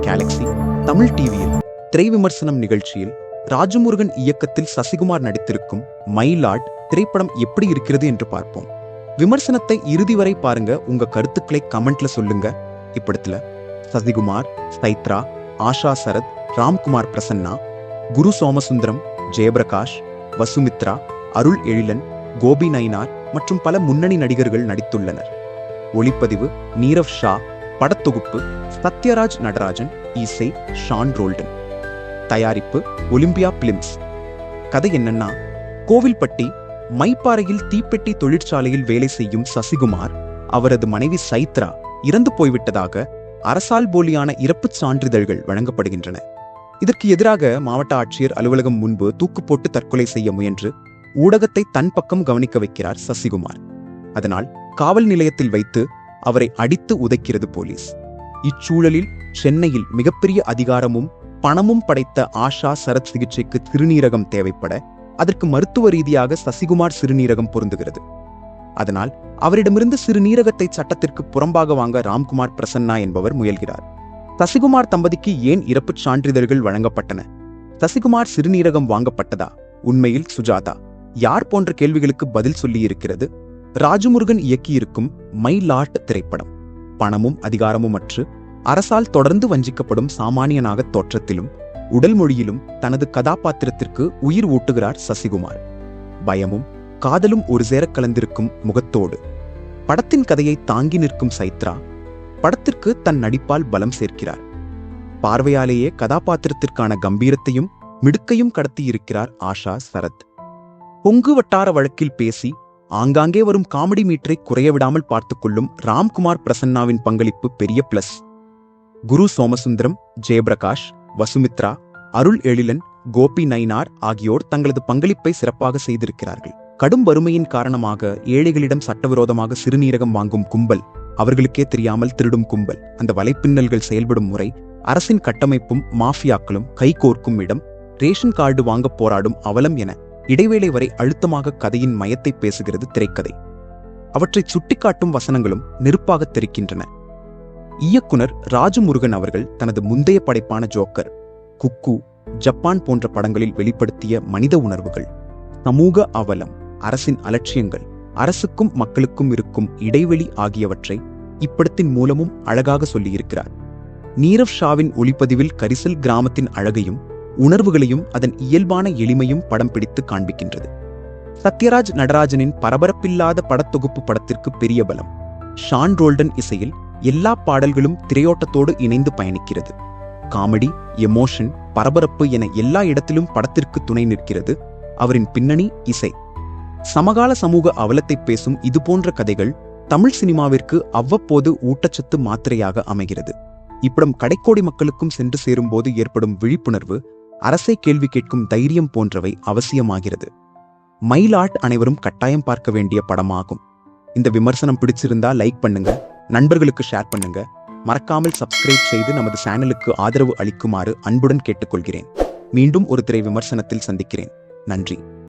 Galaxy Tamil டிவியில் திரை விமர்சனம் நிகழ்ச்சியில் ராஜமுருகன் இயக்கத்தில் சசிகுமார் நடித்திருக்கும் மயிலாட் திரைப்படம் எப்படி இருக்கிறது என்று பார்ப்போம். விமர்சனத்தை இறுதி வரை பாருங்க. உங்க கருத்துக்களை கமெண்ட்ல சொல்லுங்க. இப்படத்துல சசிகுமார், சைத்ரா, ஆஷா சரத், ராம்குமார் பிரசன்னா, குரு சோமசுந்தரம், ஜெயபிரகாஷ், வசுமித்ரா, அருள் எழிலன், கோபி நயினார் மற்றும் பல முன்னணி நடிகர்கள் நடித்துள்ளனர். ஒளிப்பதிவு நீரவ் ஷா, படத்தொகுப்பு சத்யராஜ் நடராஜன், இசை ஷான் ரோல்டன், தயாரிப்பு ஒலிம்பியா பிலிம்ஸ். கதை என்னன்னா, கோவில்பட்டி மைப்பாறையில் தீப்பெட்டி தொழிற்சாலையில் வேலை செய்யும் சசிகுமார் அவரது மனைவி சைத்ரா இறந்து போய்விட்டதாக அரசால் போலியான இறப்புச் சான்றிதழ்கள் வழங்கப்படுகின்றன. இதற்கு எதிராக மாவட்ட ஆட்சியர் அலுவலகம் முன்பு தூக்கு போட்டு தற்கொலை செய்ய முயன்று ஊடகத்தை தன் பக்கம் கவனிக்க வைக்கிறார் சசிகுமார். அதனால் காவல் நிலையத்தில் வைத்து அவரை அடித்து உதைக்கிறது போலீஸ். இச்சூழலில் சென்னையில் மிகப்பெரிய அதிகாரமும் பணமும் படைத்த ஆஷா சரத் சிகிச்சைக்கு சிறுநீரகம் தேவைப்பட அதற்கு மருத்துவ ரீதியாக சசிகுமார் சிறுநீரகம் பொருந்துகிறது. அதனால் அவரிடமிருந்து சிறுநீரகத்தை சட்டத்திற்கு புறம்பாக வாங்க ராம்குமார் பிரசன்னா என்பவர் முயல்கிறார். சசிகுமார் தம்பதிக்கு ஏன் இறப்புச் சான்றிதழ்கள் வழங்கப்பட்டன? சசிகுமார் சிறுநீரகம் வாங்கப்பட்டதா? உண்மையில் சுஜாதா யார் போன்ற கேள்விகளுக்கு பதில் சொல்லியிருக்கிறது ராஜமுருகன் இயக்கியிருக்கும் மயிலாட் திரைப்படம். பணமும் அதிகாரமும் அற்று அரசால் தொடர்ந்து வஞ்சிக்கப்படும் சாமானியனாக தோற்றத்திலும் உடல் மொழியிலும் தனது கதாபாத்திரத்திற்கு உயிர் ஊட்டுகிறார் சசிகுமார். பயமும் காதலும் ஒரு சேர கலந்திருக்கும் முகத்தோடு படத்தின் கதையை தாங்கி நிற்கும் சைத்ரா படத்திற்கு தன் நடிப்பால் பலம் சேர்க்கிறார். பார்வையாலேயே கதாபாத்திரத்திற்கான கம்பீரத்தையும் மிடுக்கையும் கடத்தியிருக்கிறார் ஆஷா சரத். பொங்கு வட்டார வழக்கில் பேசி ஆங்காங்கே வரும் காமெடி மீட்டரை குறைய விடாமல் பார்த்துக்கொள்ளும் ராம்குமார் பிரசன்னாவின் பங்களிப்பு பெரிய பிளஸ். குரு சோமசுந்தரம், ஜெயபிரகாஷ், வசுமித்ரா, அருள் எழிலன், கோபி நயினார் ஆகியோர் தங்களது பங்களிப்பை சிறப்பாக செய்திருக்கிறார்கள். கடும் வறுமையின் காரணமாக ஏழைகளிடம் சட்டவிரோதமாக சிறுநீரகம் வாங்கும் கும்பல், அவர்களுக்கே தெரியாமல் திருடும் கும்பல், அந்த வலைப்பின்னல்கள் செயல்படும் முறை, அரசின் கட்டமைப்பும் மாஃபியாக்களும் கைகோர்க்கும் இடம், ரேஷன் கார்டு வாங்க போராடும் அவலம் என இடைவேளை வரை அழுத்தமாக கதையின் மையத்தை பேசுகிறது திரைக்கதை. அவற்றை சுட்டிக்காட்டும் வசனங்களும் நெருப்பாக தெரிக்கின்றன. இயக்குனர் ராஜமுருகன் அவர்கள் தனது முந்தைய படைப்பான ஜோக்கர், குக்கு, ஜப்பான் போன்ற படங்களில் வெளிப்படுத்திய மனித உணர்வுகள், சமூக அவலம், அரசின் அலட்சியங்கள், அரசுக்கும் மக்களுக்கும் இருக்கும் இடைவெளி ஆகியவற்றை இப்படத்தின் மூலமும் அழகாக சொல்லியிருக்கிறார். நீரவ் ஷாவின் ஒளிப்பதிவில் கரிசல் கிராமத்தின் அழகையும் உணர்வுகளையும் அதன் இயல்பான எளிமையும் படம் பிடித்து காண்பிக்கின்றது. சத்யராஜ் நடராஜனின் பரபரப்பில்லாத படத்தொகுப்பு படத்திற்கு பெரிய பலம். ஷான் ரோல்டன் இசையில் எல்லா பாடல்களும் திரையோட்டத்தோடு இணைந்து பயணிக்கிறது. காமெடி, எமோஷன், பரபரப்பு என எல்லா இடத்திலும் படத்திற்கு துணை நிற்கிறது அவரின் பின்னணி இசை. சமகால சமூக அவலத்தை பேசும் இதுபோன்ற கதைகள் தமிழ் சினிமாவிற்கு அவ்வப்போது ஊட்டச்சத்து மாத்திரையாக அமைகிறது. இப்படம் கடைக்கோடி மக்களுக்கும் சென்று சேரும் போது ஏற்படும் விழிப்புணர்வு, அரசை கேள்வி கேட்கும் தைரியம் போன்றவை அவசியமாகிறது. மயிலாட் அனைவரும் கட்டாயம் பார்க்க வேண்டிய படமாகும். இந்த விமர்சனம் பிடிச்சிருந்தா லைக் பண்ணுங்க, நண்பர்களுக்கு ஷேர் பண்ணுங்க, மறக்காமல் சப்ஸ்கிரைப் செய்து நமது சேனலுக்கு ஆதரவு அளிக்குமாறு அன்புடன் கேட்டுக்கொள்கிறேன். மீண்டும் ஒரு திரை விமர்சனத்தில் சந்திக்கிறேன். நன்றி.